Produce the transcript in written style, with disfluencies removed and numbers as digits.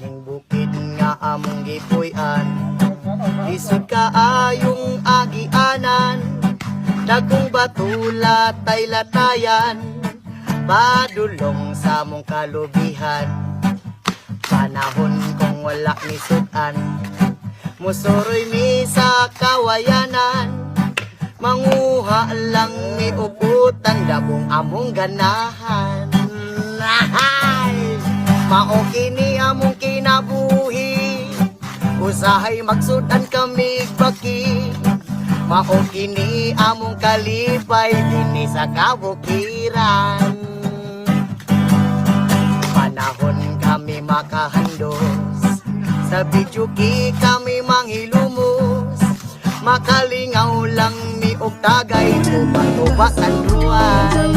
ning bukid nga among gipuy-an. Lisod kaayong agianan, dagkong batula tay latayan, padulong sa mong kalubihan. Panahon kong wala ni sudan, musuroy mi sa kawayanan, manguha lang mi uputan, dabong among ganahan. Mao kini among kinabuhi, usahay magsudan kami baki. Mao kini among kalipay dinhi sa kabukiran. Panahon kami makahandos, sa bidyuki kami manghilumos, makalingaw lang mi og tagay, tuba-tuba ang ruwan.